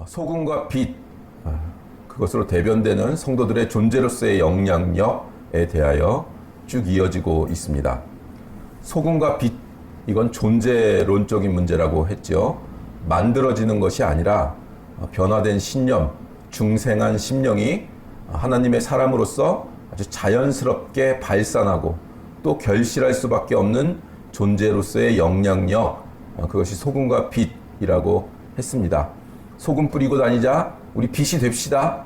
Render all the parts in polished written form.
소금과 빛, 그것으로 대변되는 성도들의 존재로서의 영향력에 대하여 쭉 이어지고 있습니다. 소금과 빛, 이건 존재론적인 문제라고 했죠. 만들어지는 것이 아니라 변화된 신념, 중생한 심령이 하나님의 사람으로서 아주 자연스럽게 발산하고 또 결실할 수밖에 없는 존재로서의 영향력, 그것이 소금과 빛이라고 했습니다. 소금 뿌리고 다니자 우리 빛이 됩시다.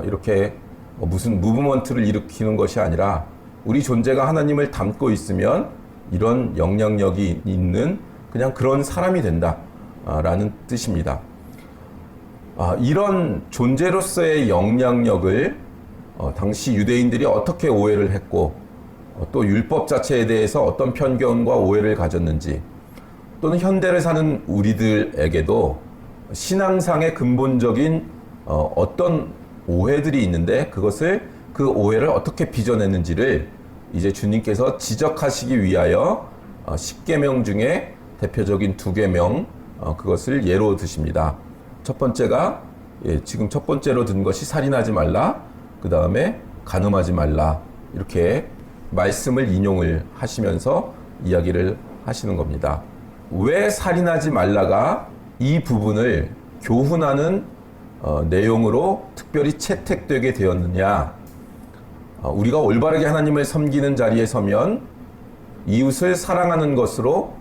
이렇게 무슨 무브먼트를 일으키는 것이 아니라 우리 존재가 하나님을 담고 있으면 이런 영향력이 있는 그냥 그런 사람이 된다 라는 뜻입니다. 이런 존재로서의 영향력을 당시 유대인들이 어떻게 오해를 했고 또 율법 자체에 대해서 어떤 편견과 오해를 가졌는지, 또는 현대를 사는 우리들에게도 신앙상의 근본적인 어떤 오해들이 있는데 그것을 그 오해를 어떻게 빚어냈는지를 이제 주님께서 지적하시기 위하여 10계명 중에 대표적인 2계명, 그것을 예로 드십니다. 첫 번째가 지금 첫 번째로 든 것이 살인하지 말라, 그 다음에 간음하지 말라, 이렇게 말씀을 인용을 하시면서 이야기를 하시는 겁니다. 왜 살인하지 말라가 이 부분을 교훈하는 내용으로 특별히 채택되게 되었느냐? 우리가 올바르게 하나님을 섬기는 자리에 서면 이웃을 사랑하는 것으로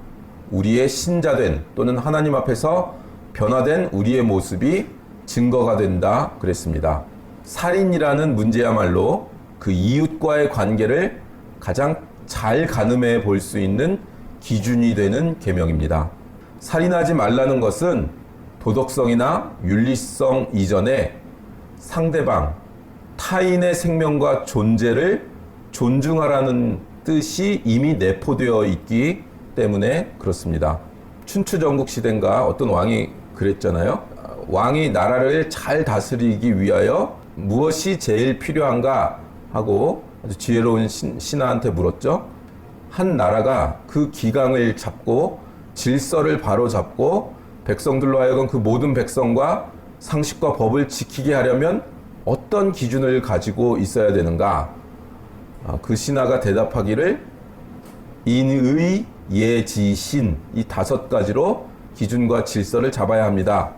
우리의 신자된 또는 하나님 앞에서 변화된 우리의 모습이 증거가 된다 그랬습니다. 살인이라는 문제야말로 그 이웃과의 관계를 가장 잘 가늠해 볼 수 있는 기준이 되는 계명입니다. 살인하지 말라는 것은 도덕성이나 윤리성 이전에 상대방, 타인의 생명과 존재를 존중하라는 뜻이 이미 내포되어 있기 때문에 그렇습니다. 춘추전국 시대인가 어떤 왕이 그랬잖아요. 왕이 나라를 잘 다스리기 위하여 무엇이 제일 필요한가 하고 아주 지혜로운 신하한테 물었죠. 한 나라가 그 기강을 잡고 질서를 바로잡고 백성들로 하여금 그 모든 백성과 상식과 법을 지키게 하려면 어떤 기준을 가지고 있어야 되는가? 그 신하가 대답하기를 인의, 예, 신, 이 5가지로 기준과 질서를 잡아야 합니다.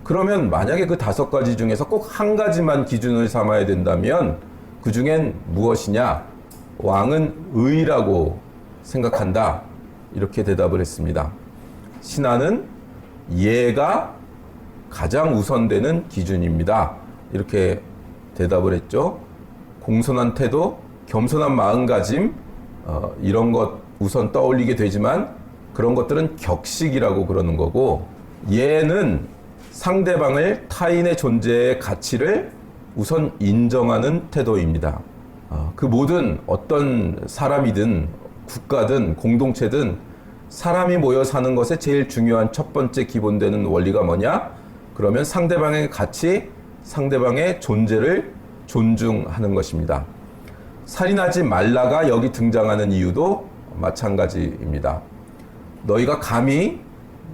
그러면 만약에 그 5가지 중에서 꼭 한 가지만 기준을 삼아야 된다면 그 중엔 무엇이냐? 왕은 의라고 생각한다. 이렇게 대답을 했습니다. 신하는 예가 가장 우선되는 기준입니다. 이렇게 대답을 했죠. 공손한 태도, 겸손한 마음가짐, 이런 것 우선 떠올리게 되지만 그런 것들은 격식이라고 그러는 거고, 예는 상대방을, 타인의 존재의 가치를 우선 인정하는 태도입니다. 그 모든 어떤 사람이든 국가든 공동체든 사람이 모여 사는 것에 제일 중요한 첫 번째 기본되는 원리가 뭐냐? 그러면 상대방의 가치, 상대방의 존재를 존중하는 것입니다. 살인하지 말라가 여기 등장하는 이유도 마찬가지입니다. 너희가 감히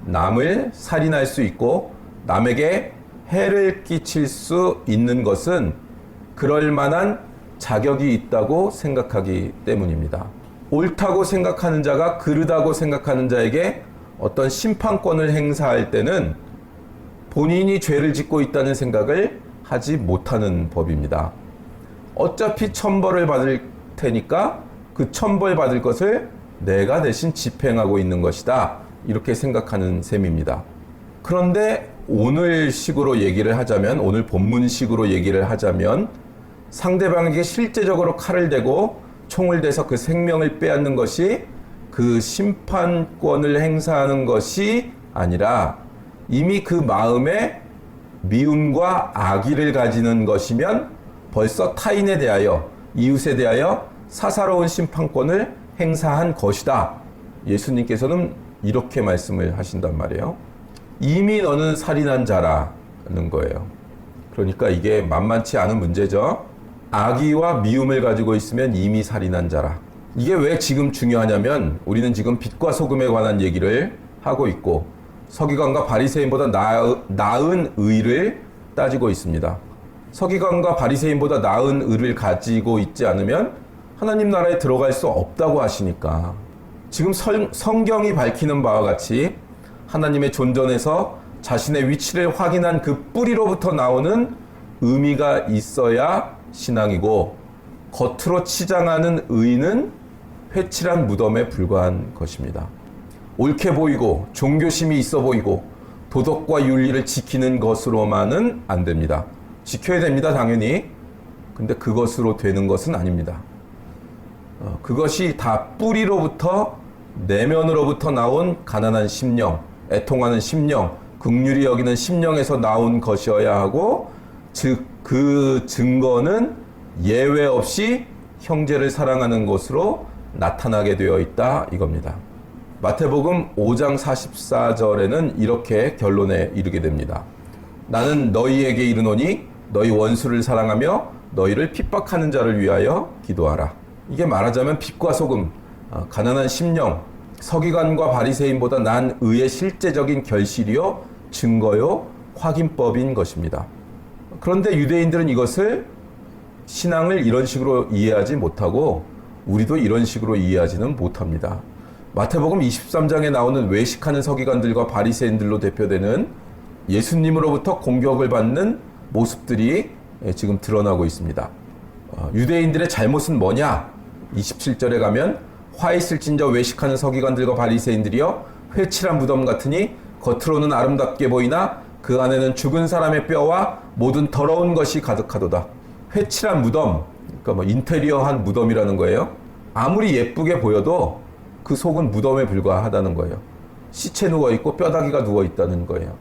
남을 살인할 수 있고 남에게 해를 끼칠 수 있는 것은 그럴 만한 자격이 있다고 생각하기 때문입니다. 옳다고 생각하는 자가 그르다고 생각하는 자에게 어떤 심판권을 행사할 때는 본인이 죄를 짓고 있다는 생각을 하지 못하는 법입니다. 어차피 천벌을 받을 테니까 그 천벌 받을 것을 내가 대신 집행하고 있는 것이다. 이렇게 생각하는 셈입니다. 그런데 오늘 식으로 얘기를 하자면, 오늘 본문식으로 얘기를 하자면 상대방에게 실제적으로 칼을 대고 총을 대서 그 생명을 빼앗는 것이 그 심판권을 행사하는 것이 아니라 이미 그 마음에 미움과 악의를 가지는 것이면 벌써 타인에 대하여, 이웃에 대하여 사사로운 심판권을 행사한 것이다. 예수님께서는 이렇게 말씀을 하신단 말이에요. 이미 너는 살인한 자라는 거예요. 그러니까 이게 만만치 않은 문제죠. 악의와 미움을 가지고 있으면 이미 살인한 자라. 이게 왜 지금 중요하냐면 우리는 지금 빛과 소금에 관한 얘기를 하고 있고 서기관과 바리새인보다 나은 의를 따지고 있습니다. 서기관과 바리새인보다 나은 의를 가지고 있지 않으면 하나님 나라에 들어갈 수 없다고 하시니까 지금 성경이 밝히는 바와 같이 하나님의 존전에서 자신의 위치를 확인한 그 뿌리로부터 나오는 의미가 있어야 신앙이고, 겉으로 치장하는 의는 회칠한 무덤에 불과한 것입니다. 옳게 보이고 종교심이 있어 보이고 도덕과 윤리를 지키는 것으로만은 안 됩니다. 지켜야 됩니다, 당연히. 근데 그것으로 되는 것은 아닙니다. 그것이 다 뿌리로부터, 내면으로부터 나온 가난한 심령, 애통하는 심령, 긍휼히 여기는 심령에서 나온 것이어야 하고, 즉 그 증거는 예외 없이 형제를 사랑하는 것으로 나타나게 되어 있다, 이겁니다. 마태복음 5장 44절에는 이렇게 결론에 이르게 됩니다. 나는 너희에게 이르노니 너희 원수를 사랑하며 너희를 핍박하는 자를 위하여 기도하라. 이게 말하자면 빛과 소금, 가난한 심령, 서기관과 바리새인보다 난 의의 실제적인 결실이요, 증거요, 확인법인 것입니다. 그런데 유대인들은 이것을, 신앙을 이런 식으로 이해하지 못하고 우리도 이런 식으로 이해하지는 못합니다. 마태복음 23장에 나오는 외식하는 서기관들과 바리새인들로 대표되는 예수님으로부터 공격을 받는 모습들이 지금 드러나고 있습니다. 유대인들의 잘못은 뭐냐? 27절에 가면 화 있을진저 외식하는 서기관들과 바리새인들이여 회칠한 무덤 같으니 겉으로는 아름답게 보이나 그 안에는 죽은 사람의 뼈와 모든 더러운 것이 가득하도다. 회칠한 무덤, 그러니까 뭐 인테리어한 무덤이라는 거예요. 아무리 예쁘게 보여도 그 속은 무덤에 불과하다는 거예요. 시체 누워있고 뼈다귀가 누워있다는 거예요.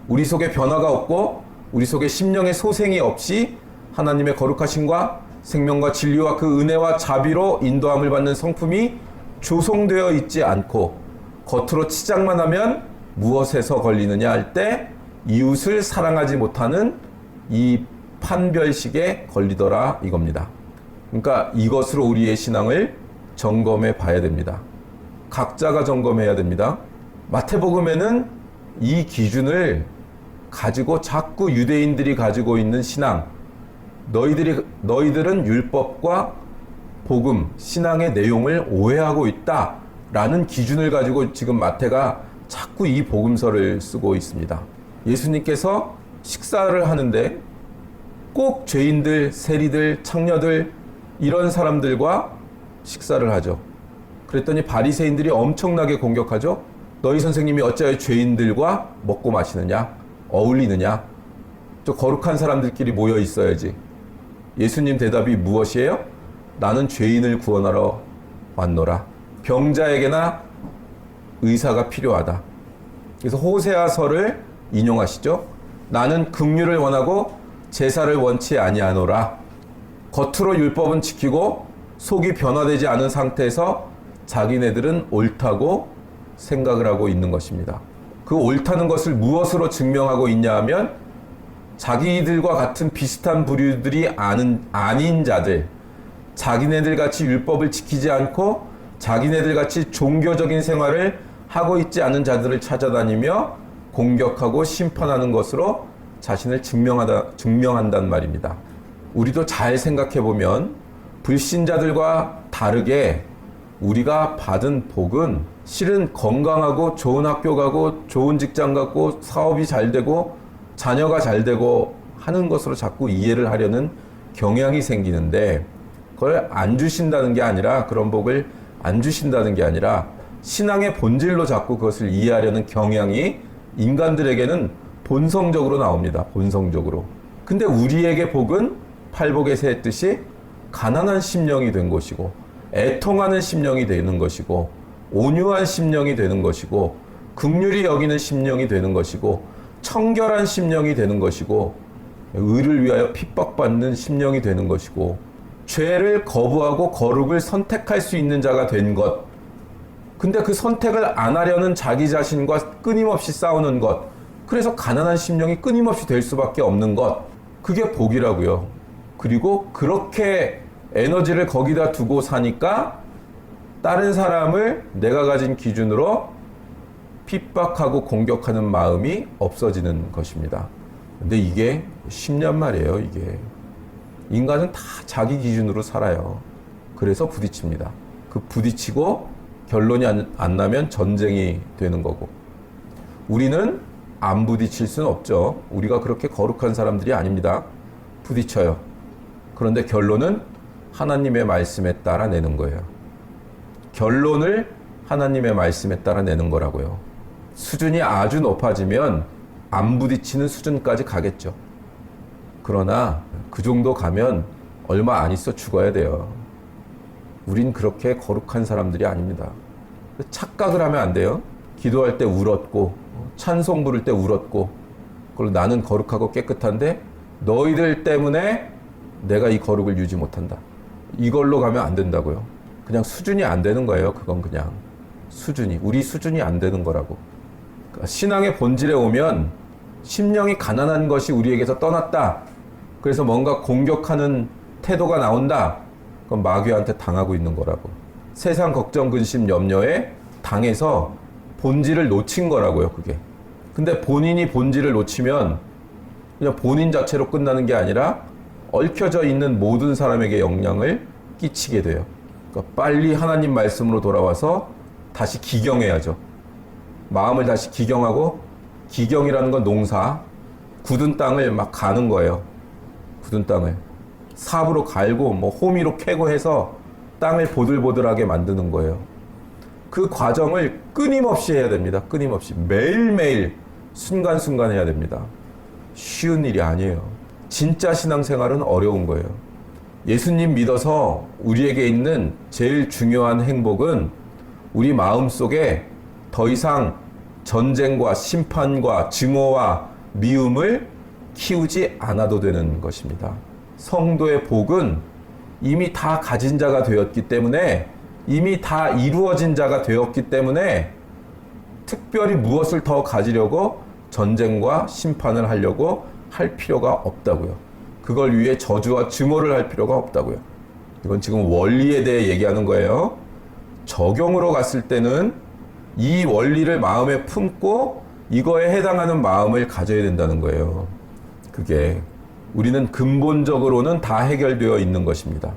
우리 속에 변화가 없고 우리 속에 심령의 소생이 없이 하나님의 거룩하심과 생명과 진리와 그 은혜와 자비로 인도함을 받는 성품이 조성되어 있지 않고 겉으로 치장만 하면 무엇에서 걸리느냐 할 때 이웃을 사랑하지 못하는 이 판별식에 걸리더라, 이겁니다. 그러니까 이것으로 우리의 신앙을 점검해 봐야 됩니다. 각자가 점검해야 됩니다. 마태복음에는 이 기준을 가지고 자꾸 유대인들이 가지고 있는 신앙, 너희들은 율법과 복음, 신앙의 내용을 오해하고 있다라는 기준을 가지고 지금 마태가 자꾸 이 복음서를 쓰고 있습니다. 예수님께서 식사를 하는데 꼭 죄인들, 세리들, 창녀들 이런 사람들과 식사를 하죠. 그랬더니 바리새인들이 엄청나게 공격하죠. 너희 선생님이 어찌하여 죄인들과 먹고 마시느냐? 어울리느냐? 저 거룩한 사람들끼리 모여 있어야지. 예수님 대답이 무엇이에요? 나는 죄인을 구원하러 왔노라. 병자에게나 의사가 필요하다. 그래서 호세아서를 인용하시죠. 나는 긍휼을 원하고 제사를 원치 아니하노라. 겉으로 율법은 지키고 속이 변화되지 않은 상태에서 자기네들은 옳다고 생각을 하고 있는 것입니다. 그 옳다는 것을 무엇으로 증명하고 있냐 하면 자기들과 같은 비슷한 부류들이 아닌 자들, 자기네들 같이 율법을 지키지 않고 자기네들 같이 종교적인 생활을 하고 있지 않은 자들을 찾아다니며 공격하고 심판하는 것으로 자신을 증명한단 말입니다. 우리도 잘 생각해 보면 불신자들과 다르게 우리가 받은 복은 실은 건강하고 좋은 학교 가고 좋은 직장 가고 사업이 잘 되고 자녀가 잘 되고 하는 것으로 자꾸 이해를 하려는 경향이 생기는데, 그걸 안 주신다는 게 아니라, 그런 복을 안 주신다는 게 아니라 신앙의 본질로 자꾸 그것을 이해하려는 경향이 인간들에게는 본성적으로 나옵니다. 본성적으로. 근데 우리에게 복은 팔복에서 했듯이 가난한 심령이 된 것이고, 애통하는 심령이 되는 것이고, 온유한 심령이 되는 것이고, 긍휼히 여기는 심령이 되는 것이고, 청결한 심령이 되는 것이고, 의를 위하여 핍박받는 심령이 되는 것이고, 죄를 거부하고 거룩을 선택할 수 있는 자가 된 것. 근데 그 선택을 안 하려는 자기 자신과 끊임없이 싸우는 것. 그래서 가난한 심령이 끊임없이 될 수밖에 없는 것. 그게 복이라고요. 그리고 그렇게 에너지를 거기다 두고 사니까 다른 사람을 내가 가진 기준으로 핍박하고 공격하는 마음이 없어지는 것입니다. 근데 이게 쉽냔 말이에요, 이게. 인간은 다 자기 기준으로 살아요. 그래서 부딪힙니다. 그 부딪히고 결론이 안 나면 전쟁이 되는 거고. 우리는 안 부딪힐 수는 없죠. 우리가 그렇게 거룩한 사람들이 아닙니다. 부딪혀요. 그런데 결론은 하나님의 말씀에 따라 내는 거예요. 결론을 하나님의 말씀에 따라 내는 거라고요. 수준이 아주 높아지면 안 부딪히는 수준까지 가겠죠. 그러나 그 정도 가면 얼마 안 있어 죽어야 돼요. 우린 그렇게 거룩한 사람들이 아닙니다. 착각을 하면 안 돼요. 기도할 때 울었고 찬송 부를 때 울었고 그걸 나는 거룩하고 깨끗한데 너희들 때문에 내가 이 거룩을 유지 못한다. 이걸로 가면 안 된다고요. 그냥 수준이 안 되는 거예요. 그건 그냥 수준이. 우리 수준이 안 되는 거라고. 그러니까 신앙의 본질에 오면 심령이 가난한 것이 우리에게서 떠났다. 그래서 뭔가 공격하는 태도가 나온다. 그건 마귀한테 당하고 있는 거라고. 세상 걱정, 근심, 염려에 당해서 본질을 놓친 거라고요, 그게. 근데 본인이 본질을 놓치면 그냥 본인 자체로 끝나는 게 아니라 얽혀져 있는 모든 사람에게 영향을 끼치게 돼요. 그러니까 빨리 하나님 말씀으로 돌아와서 다시 기경해야죠. 마음을 다시 기경하고, 기경이라는 건 농사, 굳은 땅을 막 가는 거예요. 굳은 땅을. 삽으로 갈고, 호미로 캐고 해서 땅을 보들보들하게 만드는 거예요. 그 과정을 끊임없이 해야 됩니다. 끊임없이. 매일매일 순간순간 해야 됩니다. 쉬운 일이 아니에요. 진짜 신앙생활은 어려운 거예요. 예수님 믿어서 우리에게 있는 제일 중요한 행복은 우리 마음속에 더 이상 전쟁과 심판과 증오와 미움을 키우지 않아도 되는 것입니다. 성도의 복은 이미 다 가진 자가 되었기 때문에, 이미 다 이루어진 자가 되었기 때문에 특별히 무엇을 더 가지려고 전쟁과 심판을 하려고 할 필요가 없다고요. 그걸 위해 저주와 증오를 할 필요가 없다고요. 이건 지금 원리에 대해 얘기하는 거예요. 적용으로 갔을 때는 이 원리를 마음에 품고 이거에 해당하는 마음을 가져야 된다는 거예요. 그게 우리는 근본적으로는 다 해결되어 있는 것입니다.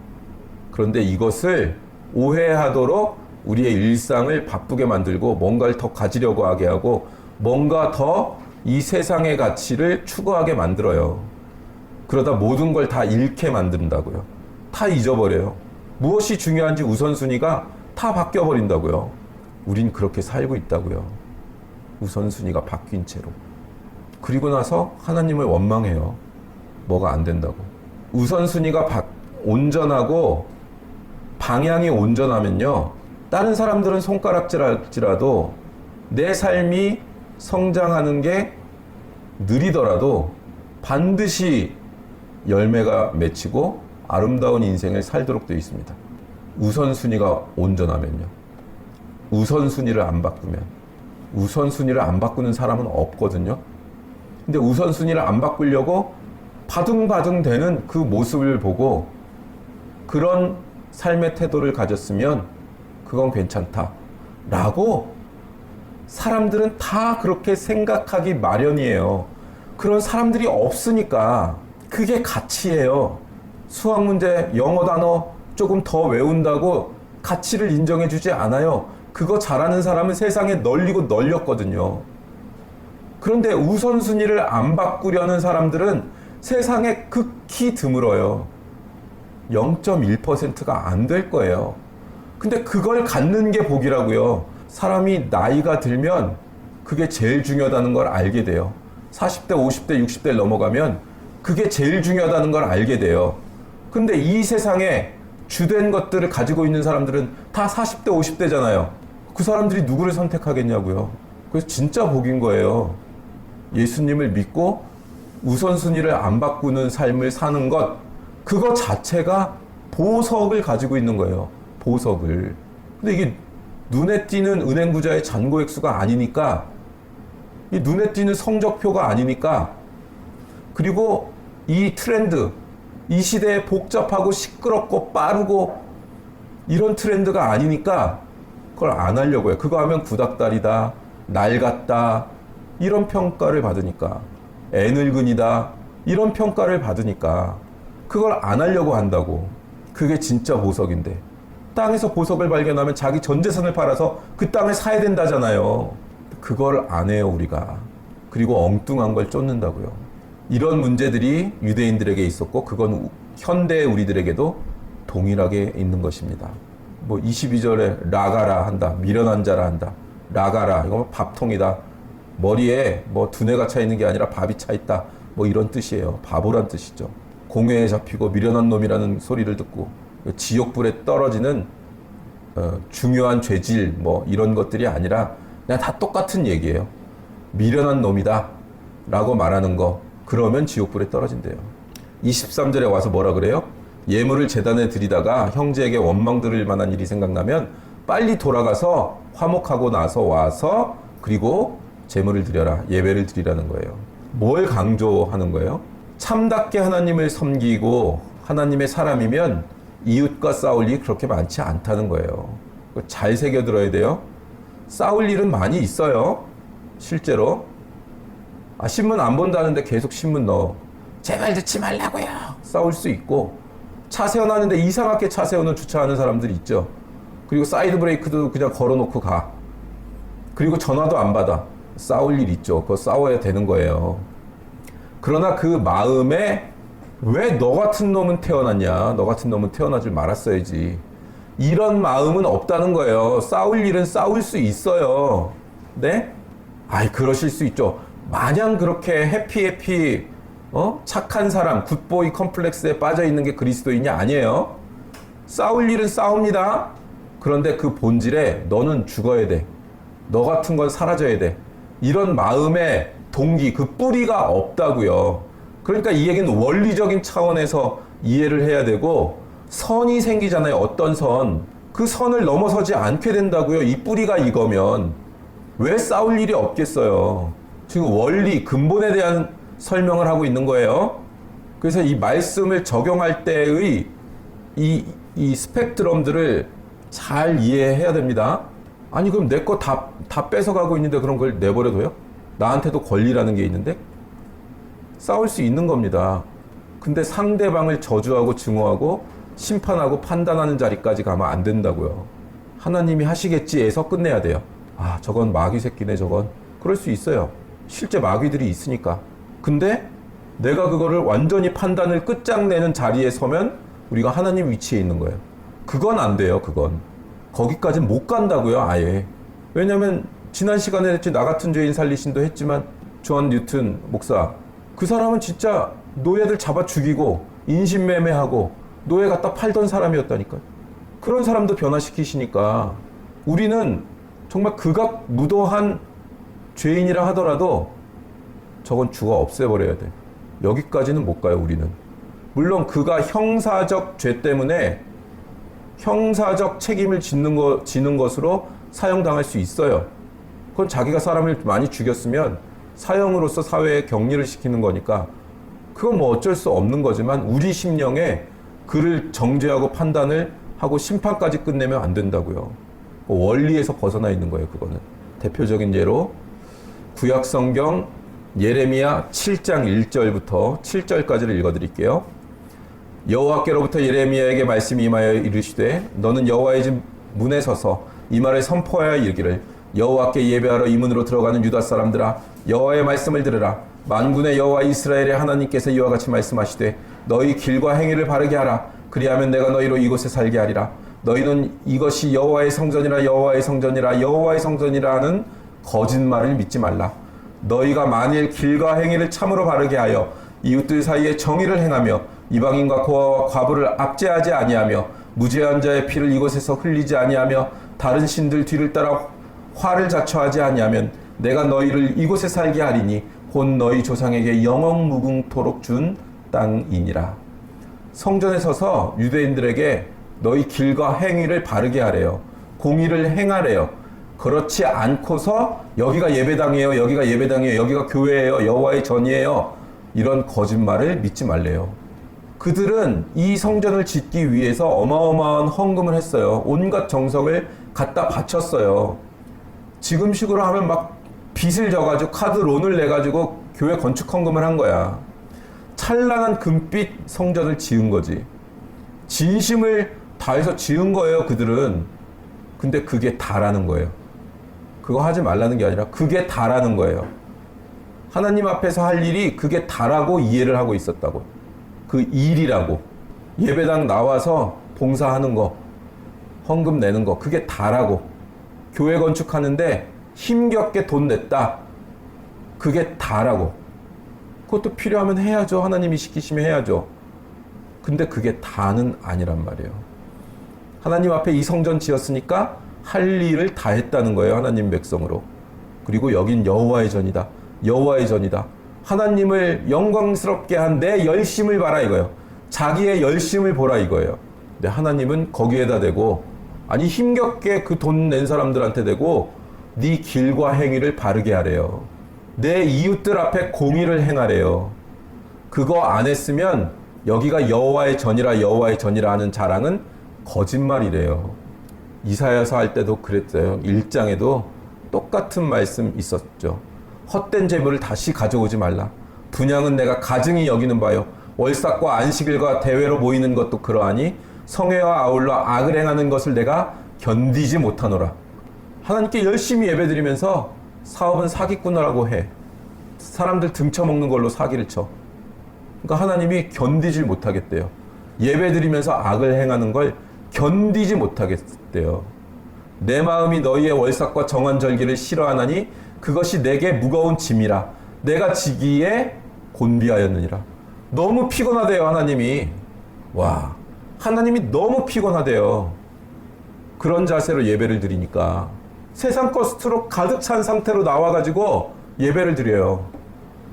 그런데 이것을 오해하도록 우리의 일상을 바쁘게 만들고 뭔가를 더 가지려고 하게 하고 뭔가 더 이 세상의 가치를 추구하게 만들어요. 그러다 모든 걸 다 잃게 만든다고요. 다 잊어버려요. 무엇이 중요한지 우선순위가 다 바뀌어버린다고요. 우린 그렇게 살고 있다고요. 우선순위가 바뀐 채로. 그리고 나서 하나님을 원망해요. 뭐가 안 된다고. 우선순위가 온전하고 방향이 온전하면요. 다른 사람들은 손가락질할지라도 내 삶이 성장하는 게 느리더라도 반드시 열매가 맺히고 아름다운 인생을 살도록 되어 있습니다. 우선순위가 온전하면요. 우선순위를 안 바꾸면. 우선순위를 안 바꾸는 사람은 없거든요. 근데 우선순위를 안 바꾸려고 바둥바둥 되는 그 모습을 보고 그런 삶의 태도를 가졌으면 그건 괜찮다 라고 사람들은 다 그렇게 생각하기 마련이에요. 그런 사람들이 없으니까 그게 가치예요. 수학 문제, 영어 단어 조금 더 외운다고 가치를 인정해주지 않아요. 그거 잘하는 사람은 세상에 널리고 널렸거든요. 그런데 우선순위를 안 바꾸려는 사람들은 세상에 극히 드물어요. 0.1%가 안 될 거예요. 근데 그걸 갖는 게 복이라고요. 사람이 나이가 들면 그게 제일 중요하다는 걸 알게 돼요. 40대, 50대, 60대를 넘어가면 그게 제일 중요하다는 걸 알게 돼요. 근데 이 세상에 주된 것들을 가지고 있는 사람들은 다 40대, 50대잖아요. 그 사람들이 누구를 선택하겠냐고요. 그래서 진짜 복인 거예요. 예수님을 믿고 우선순위를 안 바꾸는 삶을 사는 것, 그거 자체가 보석을 가지고 있는 거예요. 보석을. 근데 이게 눈에 띄는 은행부자의 잔고액수가 아니니까, 이 눈에 띄는 성적표가 아니니까, 그리고 이 트렌드, 이 시대에 복잡하고 시끄럽고 빠르고 이런 트렌드가 아니니까 그걸 안 하려고 해요. 그거 하면 구닥다리다, 낡았다 이런 평가를 받으니까, 애늙은이다 이런 평가를 받으니까 그걸 안 하려고 한다고. 그게 진짜 보석인데, 땅에서 보석을 발견하면 자기 전 재산을 팔아서 그 땅을 사야 된다잖아요. 그걸 안 해요 우리가. 그리고 엉뚱한 걸 쫓는다고요. 이런 문제들이 유대인들에게 있었고, 그건 현대 우리들에게도 동일하게 있는 것입니다. 뭐 22절에 라가라 한다, 미련한 자라 한다. 라가라, 이거 밥통이다. 머리에 뭐 두뇌가 차 있는 게 아니라 밥이 차 있다, 뭐 이런 뜻이에요. 바보란 뜻이죠. 공회에 잡히고 미련한 놈이라는 소리를 듣고 지옥불에 떨어지는 중요한 죄질 뭐 이런 것들이 아니라 그냥 다 똑같은 얘기예요. 미련한 놈이다 라고 말하는 거, 그러면 지옥불에 떨어진대요. 23절에 와서 뭐라 그래요? 예물을 제단에 드리다가 형제에게 원망 들을 만한 일이 생각나면 빨리 돌아가서 화목하고 나서 와서 그리고 제물을 드려라, 예배를 드리라는 거예요. 뭘 강조하는 거예요? 참답게 하나님을 섬기고 하나님의 사람이면 이웃과 싸울 일이 그렇게 많지 않다는 거예요. 잘 새겨들어야 돼요. 싸울 일은 많이 있어요. 실제로. 신문 안 본다는데 계속 신문 넣어. 제발 듣지 말라고요. 싸울 수 있고, 차 세워놨는데 이상하게 차 세우는 주차하는 사람들이 있죠. 그리고 사이드 브레이크도 그냥 걸어놓고 가. 그리고 전화도 안 받아. 싸울 일 있죠. 그거 싸워야 되는 거예요. 그러나 그 마음에 왜 너 같은 놈은 태어났냐, 너 같은 놈은 태어나질 말았어야지, 이런 마음은 없다는 거예요. 싸울 일은 싸울 수 있어요. 네? 그러실 수 있죠. 마냥 그렇게 해피 착한 사람, 굿보이 컴플렉스에 빠져 있는 게 그리스도인이 아니에요. 싸울 일은 싸웁니다. 그런데 그 본질에 너는 죽어야 돼, 너 같은 건 사라져야 돼, 이런 마음의 동기, 그 뿌리가 없다고요. 그러니까 이 얘기는 원리적인 차원에서 이해를 해야 되고, 선이 생기잖아요. 어떤 선, 그 선을 넘어서지 않게 된다고요. 이 뿌리가 이거면 왜 싸울 일이 없겠어요. 지금 원리, 근본에 대한 설명을 하고 있는 거예요. 그래서 이 말씀을 적용할 때의 이 스펙트럼들을 잘 이해해야 됩니다. 그럼 내 거 다 뺏어가고 있는데 그런 걸 내버려둬요? 나한테도 권리라는 게 있는데? 싸울 수 있는 겁니다. 근데 상대방을 저주하고 증오하고 심판하고 판단하는 자리까지 가면 안 된다고요. 하나님이 하시겠지 해서 끝내야 돼요. 저건 마귀 새끼네 저건. 그럴 수 있어요. 실제 마귀들이 있으니까. 근데 내가 그거를 완전히 판단을 끝장내는 자리에 서면 우리가 하나님 위치에 있는 거예요. 그건 안 돼요. 그건 거기까지는 못 간다고요. 아예. 왜냐면 지난 시간에 했지, 나 같은 죄인 살리신도 했지만, 존 뉴튼 목사, 그 사람은 진짜 노예들 잡아 죽이고 인신매매하고 노예 갖다 팔던 사람이었다니까요. 그런 사람도 변화시키시니까 우리는 정말 극악무도한 죄인이라 하더라도 저건 죽어 없애버려야 돼. 여기까지는 못 가요. 우리는. 물론 그가 형사적 죄 때문에 형사적 책임을 지는 것으로 사형당할 수 있어요. 그건 자기가 사람을 많이 죽였으면 사형으로서 사회에 격리를 시키는 거니까 그건 뭐 어쩔 수 없는 거지만, 우리 심령에 그를 정죄하고 판단을 하고 심판까지 끝내면 안 된다고요. 원리에서 벗어나 있는 거예요. 그거는. 대표적인 예로 구약성경 예레미야 7장 1절부터 7절까지를 읽어드릴게요. 여호와께로부터 예레미야에게 말씀이 임하여 이르시되, 너는 여호와의 집 문에 서서 이 말을 선포하여 이르기를, 여호와께 예배하러 이 문으로 들어가는 유다 사람들아, 여호와의 말씀을 들으라. 만군의 여호와 이스라엘의 하나님께서 이와 같이 말씀하시되, 너희 길과 행위를 바르게 하라. 그리하면 내가 너희로 이곳에 살게 하리라. 너희는 이것이 여호와의 성전이라, 여호와의 성전이라, 여호와의 성전이라 하는 거짓말을 믿지 말라. 너희가 만일 길과 행위를 참으로 바르게 하여 이웃들 사이에 정의를 행하며 이방인과 고아와 과부를 압제하지 아니하며 무죄한 자의 피를 이곳에서 흘리지 아니하며 다른 신들 뒤를 따라 화를 자초하지 아니하면 내가 너희를 이곳에 살게 하리니 곧 너희 조상에게 영원무궁토록 준 땅이니라. 성전에 서서 유대인들에게 너희 길과 행위를 바르게 하래요. 공의를 행하래요. 그렇지 않고서 여기가 예배당이에요, 여기가 예배당이에요, 여기가 교회예요, 여호와의 전이에요, 이런 거짓말을 믿지 말래요. 그들은 이 성전을 짓기 위해서 어마어마한 헌금을 했어요. 온갖 정성을 갖다 바쳤어요. 지금식으로 하면 막 빚을 져가지고 카드 론을 내가지고 교회 건축 헌금을 한 거야. 찬란한 금빛 성전을 지은 거지. 진심을 다해서 지은 거예요, 그들은. 근데 그게 다라는 거예요. 그거 하지 말라는 게 아니라 그게 다라는 거예요. 하나님 앞에서 할 일이 그게 다라고 이해를 하고 있었다고. 그 일이라고. 예배당 나와서 봉사하는 거, 헌금 내는 거, 그게 다라고. 교회 건축하는데 힘겹게 돈 냈다. 그게 다라고. 그것도 필요하면 해야죠. 하나님이 시키시면 해야죠. 근데 그게 다는 아니란 말이에요. 하나님 앞에 이 성전 지었으니까 할 일을 다 했다는 거예요. 하나님 백성으로. 그리고 여긴 여호와의 전이다. 여호와의 전이다. 하나님을 영광스럽게 한 내 열심을 봐라 이거예요. 자기의 열심을 보라 이거예요. 근데 하나님은 거기에다 대고, 아니 힘겹게 그 돈 낸 사람들한테 대고 네 길과 행위를 바르게 하래요. 내 이웃들 앞에 공의를 행하래요. 그거 안 했으면 여기가 여호와의 전이라 여호와의 전이라 하는 자랑은 거짓말이래요. 이사야서 할 때도 그랬어요. 1장에도 똑같은 말씀 있었죠. 헛된 재물을 다시 가져오지 말라. 분향은 내가 가증히 여기는 바요. 월삭과 안식일과 대회로 모이는 것도 그러하니 성회와 아울러 악을 행하는 것을 내가 견디지 못하노라. 하나님께 열심히 예배드리면서 사업은 사기꾼이라고 해. 사람들 등쳐먹는 걸로 사기를 쳐. 그러니까 하나님이 견디질 못하겠대요. 예배드리면서 악을 행하는 걸 견디지 못하겠대요. 내 마음이 너희의 월삭과 정한절기를 싫어하나니 그것이 내게 무거운 짐이라. 내가 지기에 곤비하였느니라. 너무 피곤하대요, 하나님이. 와, 하나님이 너무 피곤하대요. 그런 자세로 예배를 드리니까. 세상 것으로 가득 찬 상태로 나와가지고 예배를 드려요.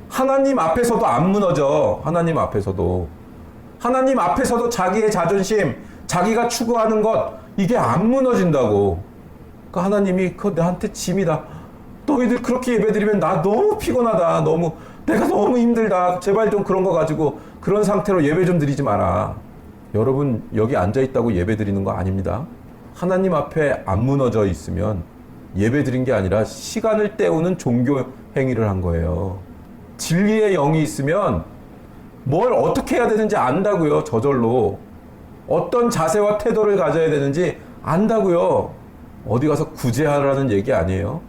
하나님 앞에서도 안 무너져. 하나님 앞에서도. 하나님 앞에서도 자기의 자존심, 자기가 추구하는 것, 이게 안 무너진다고. 그러니까 하나님이 그거 나한테 짐이다. 너희들 그렇게 예배드리면 나 너무 피곤하다. 내가 너무 힘들다. 제발 좀 그런 거 가지고 그런 상태로 예배 좀 드리지 마라. 여러분 여기 앉아있다고 예배 드리는 거 아닙니다. 하나님 앞에 안 무너져 있으면 예배 드린 게 아니라 시간을 때우는 종교 행위를 한 거예요. 진리의 영이 있으면 뭘 어떻게 해야 되는지 안다고요. 저절로. 어떤 자세와 태도를 가져야 되는지 안다고요. 어디 가서 구제하라는 얘기 아니에요.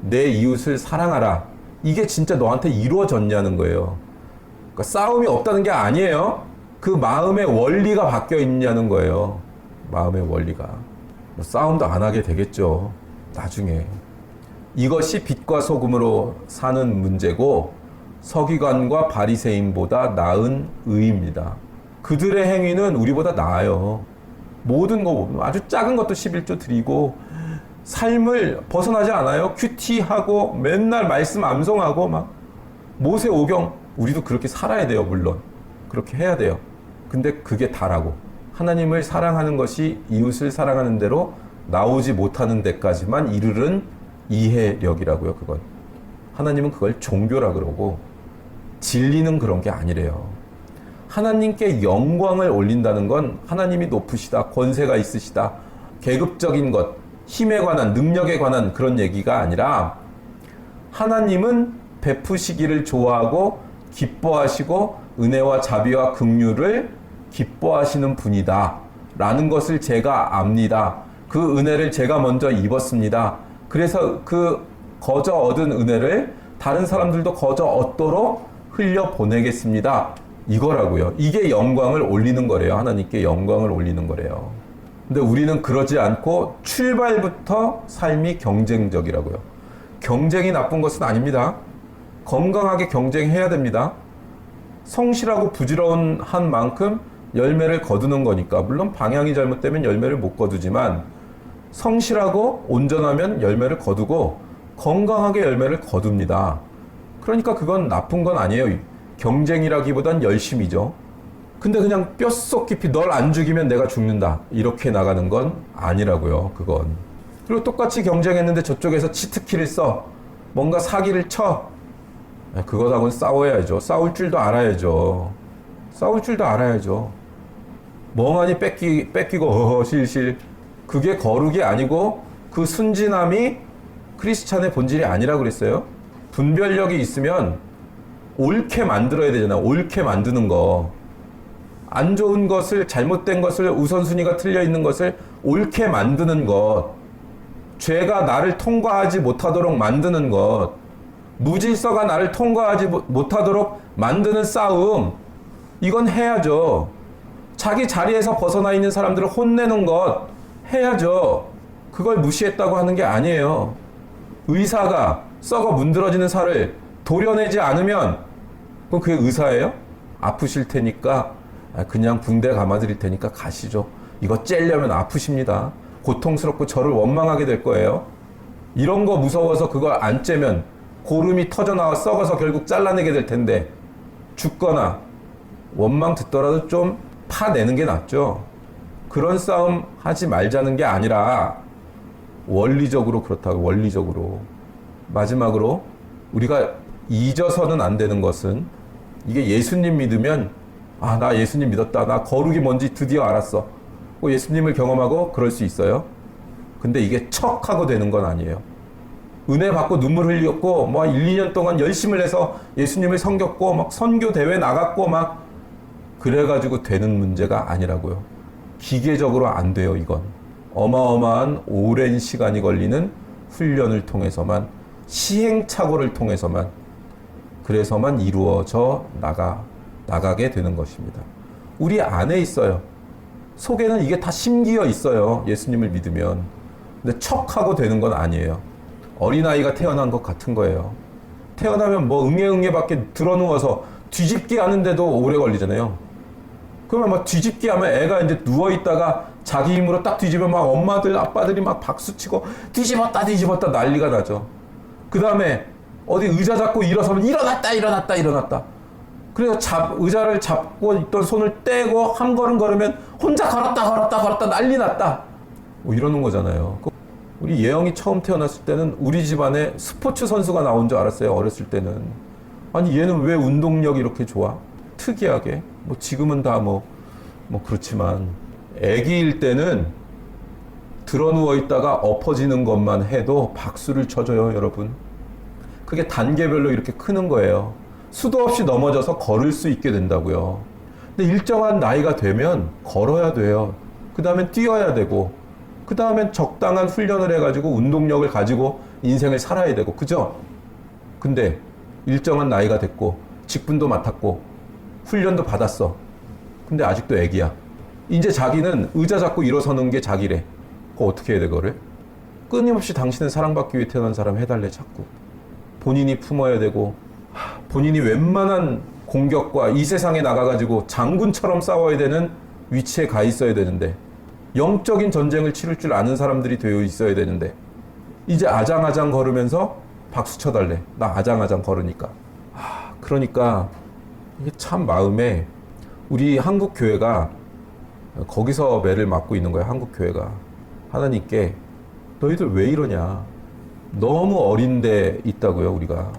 내 이웃을 사랑하라. 이게 진짜 너한테 이루어졌냐는 거예요. 그러니까 싸움이 없다는 게 아니에요. 그 마음의 원리가 바뀌어 있냐는 거예요. 마음의 원리가. 싸움도 안 하게 되겠죠. 나중에. 이것이 빛과 소금으로 사는 문제고 서기관과 바리새인보다 나은 의입니다. 그들의 행위는 우리보다 나아요. 모든 거 보면 아주 작은 것도 11조 드리고 삶을 벗어나지 않아요. 큐티하고 맨날 말씀 암송하고 막 모세 오경 우리도 그렇게 살아야 돼요. 물론 그렇게 해야 돼요. 근데 그게 다라고. 하나님을 사랑하는 것이 이웃을 사랑하는 대로 나오지 못하는 데까지만 이르는 이해력이라고요. 그건 하나님은 그걸 종교라 그러고 진리는 그런 게 아니래요. 하나님께 영광을 올린다는 건 하나님이 높으시다, 권세가 있으시다, 계급적인 것, 힘에 관한, 능력에 관한 그런 얘기가 아니라 하나님은 베푸시기를 좋아하고 기뻐하시고 은혜와 자비와 긍휼을 기뻐하시는 분이다 라는 것을 제가 압니다. 그 은혜를 제가 먼저 입었습니다. 그래서 그 거저 얻은 은혜를 다른 사람들도 거저 얻도록 흘려 보내겠습니다. 이거라고요. 이게 영광을 올리는 거래요. 하나님께 영광을 올리는 거래요. 근데 우리는 그러지 않고 출발부터 삶이 경쟁적이라고요. 경쟁이 나쁜 것은 아닙니다. 건강하게 경쟁해야 됩니다. 성실하고 부지런한 한 만큼 열매를 거두는 거니까. 물론 방향이 잘못되면 열매를 못 거두지만 성실하고 온전하면 열매를 거두고 건강하게 열매를 거둡니다. 그러니까 그건 나쁜 건 아니에요. 경쟁이라기보단 열심이죠. 근데 그냥 뼛속 깊이 널 안 죽이면 내가 죽는다 이렇게 나가는 건 아니라고요. 그건. 그리고 똑같이 경쟁했는데 저쪽에서 치트키를 써 뭔가 사기를 쳐. 그거하고는 싸워야죠. 싸울 줄도 알아야죠. 싸울 줄도 알아야죠. 멍하니 뺏기고 실실 그게 거룩이 아니고 그 순진함이 크리스찬의 본질이 아니라 그랬어요. 분별력이 있으면 옳게 만들어야 되잖아. 옳게 만드는 거. 안 좋은 것을, 잘못된 것을, 우선순위가 틀려 있는 것을 옳게 만드는 것. 죄가 나를 통과하지 못하도록 만드는 것. 무질서가 나를 통과하지 못하도록 만드는 싸움. 이건 해야죠. 자기 자리에서 벗어나 있는 사람들을 혼내는 것 해야죠. 그걸 무시했다고 하는 게 아니에요. 의사가 썩어 문드러지는 살을 도려내지 않으면 그럼 그게 의사예요? 아프실 테니까 그냥 붕대 감아드릴 테니까 가시죠. 이거 째려면 아프십니다. 고통스럽고 저를 원망하게 될 거예요. 이런 거 무서워서 그걸 안 째면 고름이 터져나와 썩어서 결국 잘라내게 될 텐데 죽거나 원망 듣더라도 좀 파내는 게 낫죠. 그런 싸움 하지 말자는 게 아니라 원리적으로 그렇다고. 원리적으로. 마지막으로 우리가 잊어서는 안 되는 것은 이게 예수님 믿으면 나 예수님 믿었다. 나 거룩이 뭔지 드디어 알았어. 예수님을 경험하고 그럴 수 있어요. 근데 이게 척하고 되는 건 아니에요. 은혜 받고 눈물 흘렸고 1, 2년 동안 열심을 해서 예수님을 섬겼고 선교 대회 나갔고 그래가지고 되는 문제가 아니라고요. 기계적으로 안 돼요. 이건 어마어마한 오랜 시간이 걸리는 훈련을 통해서만, 시행착오를 통해서만, 그래서만 이루어져 나가게 되는 것입니다. 우리 안에 있어요. 속에는 이게 다 심기어 있어요. 예수님을 믿으면. 근데 척하고 되는 건 아니에요. 어린아이가 태어난 것 같은 거예요. 태어나면 응애밖에 드러누워서 뒤집기 하는데도 오래 걸리잖아요. 그러면 뒤집기 하면 애가 이제 누워있다가 자기 힘으로 딱 뒤집으면 엄마들, 아빠들이 박수치고 뒤집었다 난리가 나죠. 그 다음에 어디 의자 잡고 일어서면 일어났다. 그래서 의자를 잡고 있던 손을 떼고 한 걸음 걸으면 혼자 걸었다 난리 났다. 이러는 거잖아요. 우리 예영이 처음 태어났을 때는 우리 집안에 스포츠 선수가 나온 줄 알았어요. 어렸을 때는. 아니 얘는 왜 운동력이 이렇게 좋아? 특이하게. 지금은 다 그렇지만 아기일 때는 드러누워 있다가 엎어지는 것만 해도 박수를 쳐줘요, 여러분. 그게 단계별로 이렇게 크는 거예요. 수도 없이 넘어져서 걸을 수 있게 된다고요. 근데 일정한 나이가 되면 걸어야 돼요. 그 다음엔 뛰어야 되고, 그 다음엔 적당한 훈련을 해가지고 운동력을 가지고 인생을 살아야 되고, 그죠? 근데 일정한 나이가 됐고, 직분도 맡았고, 훈련도 받았어. 근데 아직도 애기야. 이제 자기는 의자 잡고 일어서는 게 자기래. 그거 어떻게 해야 돼, 그거를? 끊임없이 당신은 사랑받기 위해 태어난 사람 해달래, 자꾸. 본인이 품어야 되고, 본인이 웬만한 공격과 이 세상에 나가가지고 장군처럼 싸워야 되는 위치에 가 있어야 되는데, 영적인 전쟁을 치를 줄 아는 사람들이 되어 있어야 되는데, 이제 아장아장 걸으면서 박수 쳐달래. 나 아장아장 걸으니까. 그러니까 이게 참 마음에, 우리 한국 교회가 거기서 매를 맞고 있는 거야. 한국 교회가 하나님께 너희들 왜 이러냐. 너무 어린데 있다고요. 우리가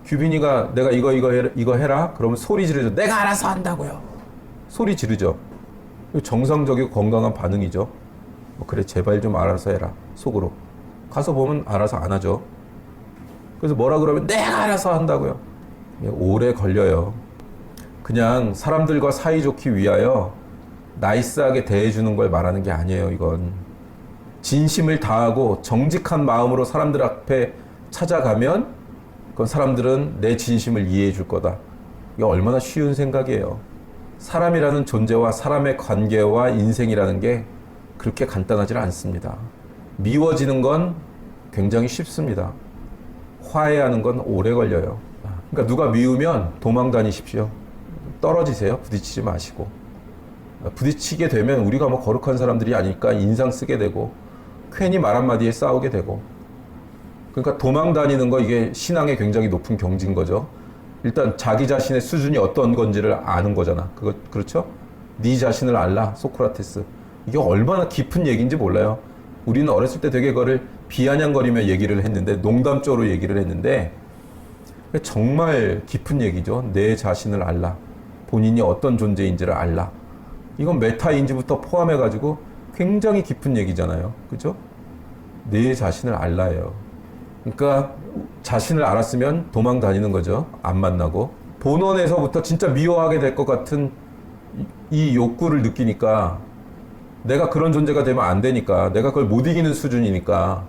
규빈이가 내가 이거 해라 그러면 소리 지르죠. 내가 알아서 한다고요. 소리 지르죠. 정상적이고 건강한 반응이죠. 그래 제발 좀 알아서 해라. 속으로 가서 보면 알아서 안 하죠. 그래서 뭐라 그러면 내가 알아서 한다고요. 오래 걸려요. 그냥 사람들과 사이좋기 위하여 나이스하게 대해주는 걸 말하는 게 아니에요. 이건 진심을 다하고 정직한 마음으로 사람들 앞에 찾아가면 그건 사람들은 내 진심을 이해해 줄 거다. 이게 얼마나 쉬운 생각이에요. 사람이라는 존재와 사람의 관계와 인생이라는 게 그렇게 간단하지 않습니다. 미워지는 건 굉장히 쉽습니다. 화해하는 건 오래 걸려요. 그러니까 누가 미우면 도망 다니십시오. 떨어지세요. 부딪히지 마시고. 부딪히게 되면 우리가 거룩한 사람들이 아니니까 인상 쓰게 되고 괜히 말 한마디에 싸우게 되고, 그러니까 도망 다니는 거 이게 신앙의 굉장히 높은 경지인 거죠. 일단 자기 자신의 수준이 어떤 건지를 아는 거잖아. 그렇죠? 네 자신을 알라. 소크라테스. 이게 얼마나 깊은 얘기인지 몰라요. 우리는 어렸을 때 되게 그거를 비아냥거리며 얘기를 했는데, 농담조로 얘기를 했는데 정말 깊은 얘기죠. 내 자신을 알라. 본인이 어떤 존재인지를 알라. 이건 메타인지부터 포함해가지고 굉장히 깊은 얘기잖아요. 그죠? 내 자신을 알라예요. 그러니까 자신을 알았으면 도망 다니는 거죠. 안 만나고. 본원에서부터 진짜 미워하게 될 것 같은 이 욕구를 느끼니까 내가 그런 존재가 되면 안 되니까 내가 그걸 못 이기는 수준이니까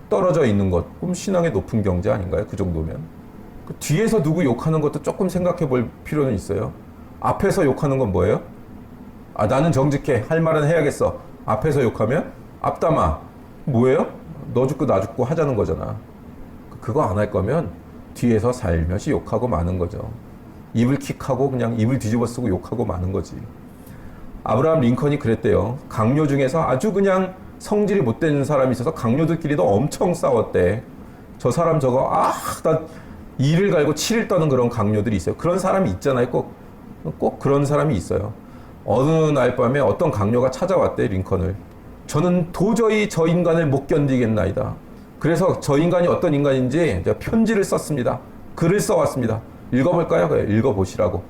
떨어져 있는 것. 그럼 신앙의 높은 경제 아닌가요? 그 정도면. 그 뒤에서 누구 욕하는 것도 조금 생각해 볼 필요는 있어요. 앞에서 욕하는 건 뭐예요? 아, 나는 정직해. 할 말은 해야겠어. 앞에서 욕하면 앞담아. 뭐예요? 너 죽고 나 죽고 하자는 거잖아. 그거 안 할 거면 뒤에서 살며시 욕하고 마는 거죠. 입을 킥하고 그냥 입을 뒤집어 쓰고 욕하고 마는 거지. 아브라함 링컨이 그랬대요. 강요 중에서 아주 그냥 성질이 못된 사람이 있어서 강요들끼리도 엄청 싸웠대. 저 사람 저거 나 이를 갈고 치를 떠는 그런 강요들이 있어요. 그런 사람이 있잖아요. 꼭 그런 사람이 있어요. 어느 날 밤에 어떤 강요가 찾아왔대, 링컨을. 저는 도저히 저 인간을 못 견디겠나이다. 그래서 저 인간이 어떤 인간인지 제가 편지를 썼습니다. 글을 써왔습니다. 읽어볼까요? 그래, 읽어보시라고.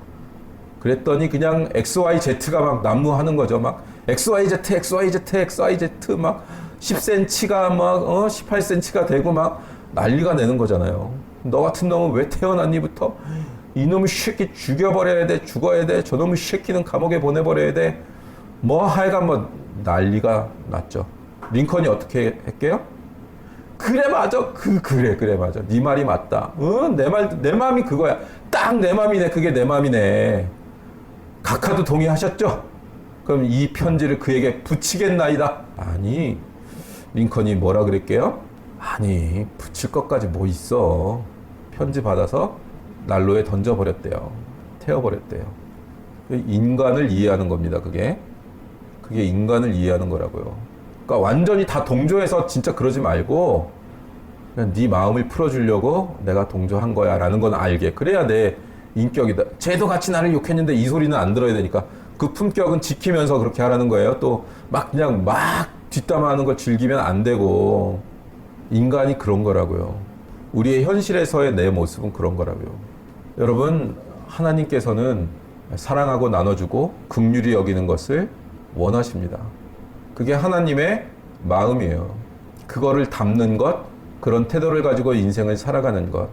그랬더니 그냥 XYZ가 막 난무하는 거죠. 막 XYZ, XYZ, XYZ 막 10cm가 막 18cm가 되고 막 난리가 내는 거잖아요. 너 같은 놈은 왜 태어났니부터 이놈의 새끼 죽여버려야 돼, 죽어야 돼, 저놈의 새끼는 감옥에 보내버려야 돼. 뭐 하여간 뭐 난리가 났죠. 링컨이 어떻게 했게요? 그래 맞아. 그래 맞아. 네 말이 맞다. 내 마음이 그거야. 딱 내 마음이네. 그게 내 마음이네. 각하도 동의하셨죠? 그럼 이 편지를 그에게 붙이겠나이다. 아니, 링컨이 뭐라 그랬게요? 아니, 붙일 것까지 뭐 있어. 편지 받아서 난로에 던져버렸대요. 태워버렸대요. 인간을 이해하는 겁니다. 그게 인간을 이해하는 거라고요. 그러니까 완전히 다 동조해서 진짜 그러지 말고 그냥 네 마음을 풀어주려고 내가 동조한 거야 라는 건 알게. 그래야 내 인격이다. 쟤도 같이 나를 욕했는데 이 소리는 안 들어야 되니까 그 품격은 지키면서 그렇게 하라는 거예요. 또 막 그냥 막 뒷담화하는 걸 즐기면 안 되고. 인간이 그런 거라고요. 우리의 현실에서의 내 모습은 그런 거라고요. 여러분, 하나님께서는 사랑하고 나눠주고 긍휼히 여기는 것을 원하십니다. 그게 하나님의 마음이에요. 그거를 담는 것, 그런 태도를 가지고 인생을 살아가는 것,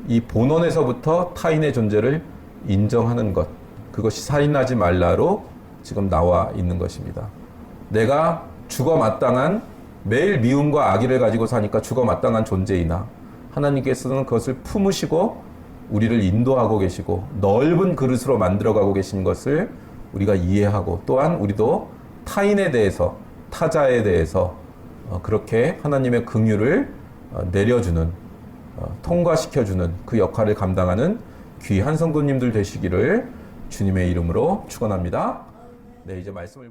이 본원에서부터 타인의 존재를 인정하는 것, 그것이 살인하지 말라로 지금 나와 있는 것입니다. 내가 죽어 마땅한 매일 미움과 악의를 가지고 사니까 죽어 마땅한 존재이나 하나님께서는 그것을 품으시고 우리를 인도하고 계시고 넓은 그릇으로 만들어가고 계신 것을 우리가 이해하고 또한 우리도 타인에 대해서 타자에 대해서 그렇게 하나님의 긍휼을 내려주는 통과시켜주는 그 역할을 감당하는 귀한 성도님들 되시기를 주님의 이름으로 축원합니다. 네, 이제 말씀을